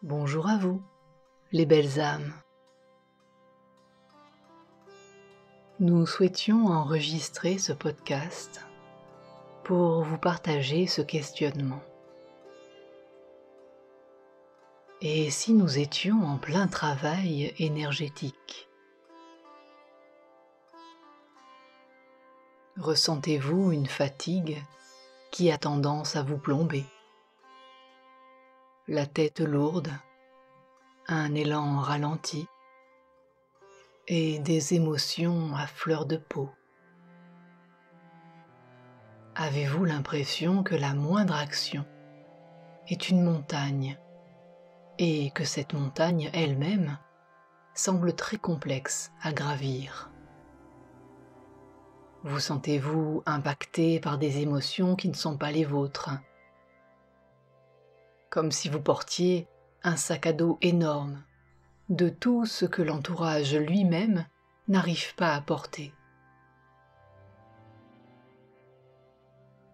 Bonjour à vous, les belles âmes. Nous souhaitions enregistrer ce podcast pour vous partager ce questionnement. Et si nous étions en plein travail énergétique? Ressentez-vous une fatigue qui a tendance à vous plomber? La tête lourde, un élan ralenti et des émotions à fleur de peau? Avez-vous l'impression que la moindre action est une montagne et que cette montagne elle-même semble très complexe à gravir? Vous sentez-vous impacté par des émotions qui ne sont pas les vôtres, comme si vous portiez un sac à dos énorme de tout ce que l'entourage lui-même n'arrive pas à porter?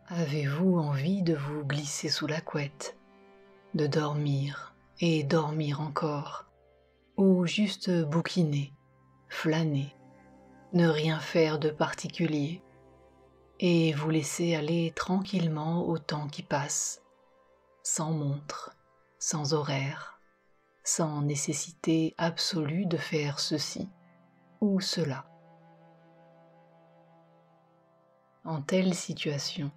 Avez-vous envie de vous glisser sous la couette, de dormir et dormir encore, ou juste bouquiner, flâner, ne rien faire de particulier et vous laisser aller tranquillement au temps qui passe, sans montre, sans horaire, sans nécessité absolue de faire ceci ou cela? En telle situation,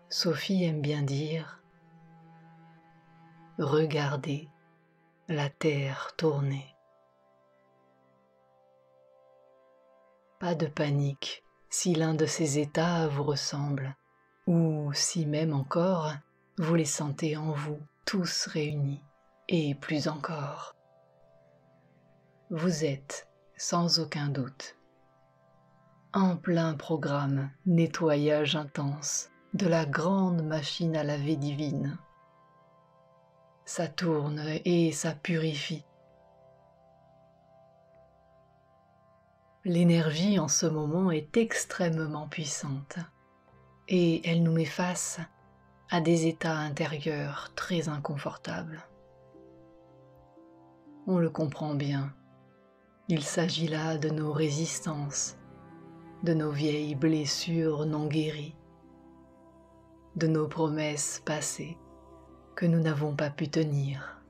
Sophie aime bien dire « Regardez la terre tourner ». Pas de panique si l'un de ces états vous ressemble, ou si même encore vous les sentez en vous tous réunis, et plus encore. Vous êtes, sans aucun doute, en plein programme nettoyage intense de la grande machine à laver divine. Ça tourne et ça purifie. L'énergie en ce moment est extrêmement puissante et elle nous met face à des états intérieurs très inconfortables. On le comprend bien, il s'agit là de nos résistances, de nos vieilles blessures non guéries, de nos promesses passées que nous n'avons pas pu tenir.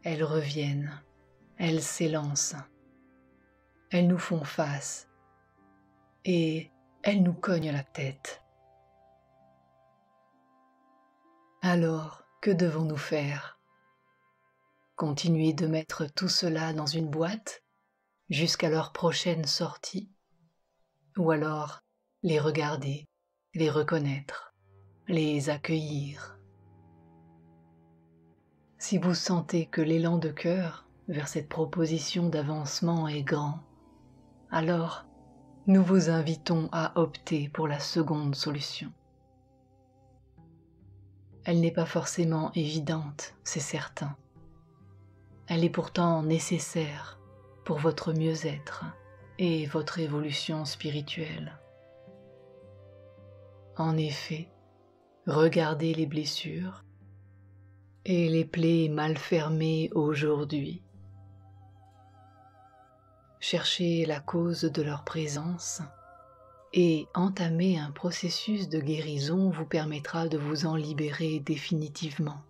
Elles reviennent, elles s'élancent, elles nous font face et elles nous cognent la tête. Alors, que devons-nous faire? Continuer de mettre tout cela dans une boîte jusqu'à leur prochaine sortie? Ou alors les regarder, les reconnaître, les accueillir? Si vous sentez que l'élan de cœur vers cette proposition d'avancement est grand, alors nous vous invitons à opter pour la seconde solution. Elle n'est pas forcément évidente, c'est certain. Elle est pourtant nécessaire pour votre mieux-être et votre évolution spirituelle. En effet, regardez les blessures et les plaies mal fermées aujourd'hui. Cherchez la cause de leur présence et entamer un processus de guérison vous permettra de vous en libérer définitivement.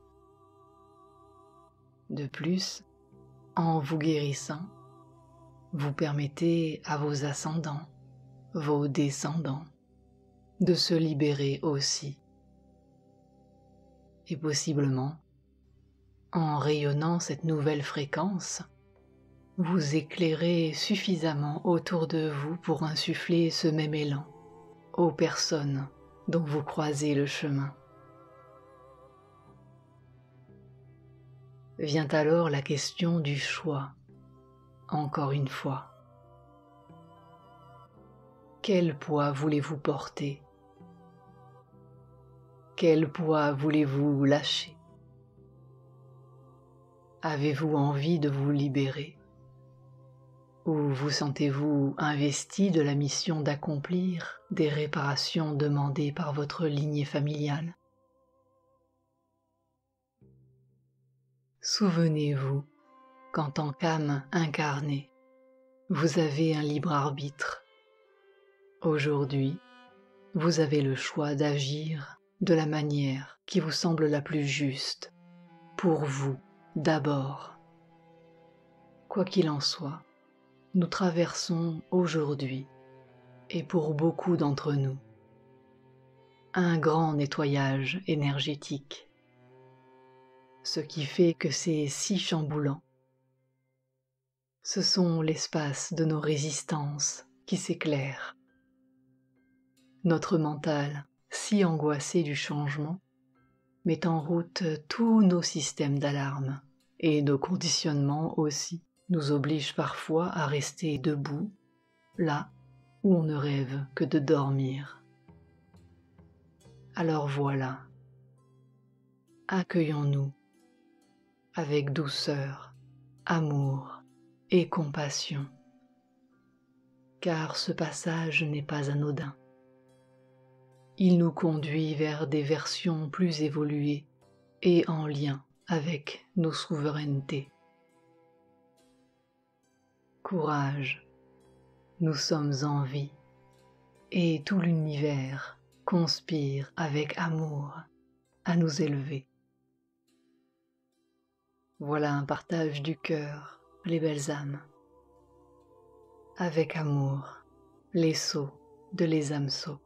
De plus, en vous guérissant, vous permettez à vos ascendants, vos descendants, de se libérer aussi. Et possiblement, en rayonnant cette nouvelle fréquence, vous éclairez suffisamment autour de vous pour insuffler ce même élan aux personnes dont vous croisez le chemin. Vient alors la question du choix, encore une fois. Quel poids voulez-vous porter? Quel poids voulez-vous lâcher? Avez-vous envie de vous libérer? Ou vous sentez-vous investi de la mission d'accomplir des réparations demandées par votre lignée familiale? Souvenez-vous qu'en tant qu'âme incarnée, vous avez un libre arbitre. Aujourd'hui, vous avez le choix d'agir de la manière qui vous semble la plus juste, pour vous d'abord. Quoi qu'il en soit, nous traversons aujourd'hui, et pour beaucoup d'entre nous, un grand nettoyage énergétique. Ce qui fait que c'est si chamboulant, ce sont l'espace de nos résistances qui s'éclairent. Notre mental, si angoissé du changement, met en route tous nos systèmes d'alarme, et nos conditionnements aussi nous obligent parfois à rester debout, là où on ne rêve que de dormir. Alors voilà, accueillons-nous avec douceur, amour et compassion, car ce passage n'est pas anodin. Il nous conduit vers des versions plus évoluées et en lien avec nos souverainetés. Courage, nous sommes en vie et tout l'univers conspire avec amour à nous élever. Voilà un partage du cœur, les belles âmes. Avec amour, les sceaux de les âmes-sceaux.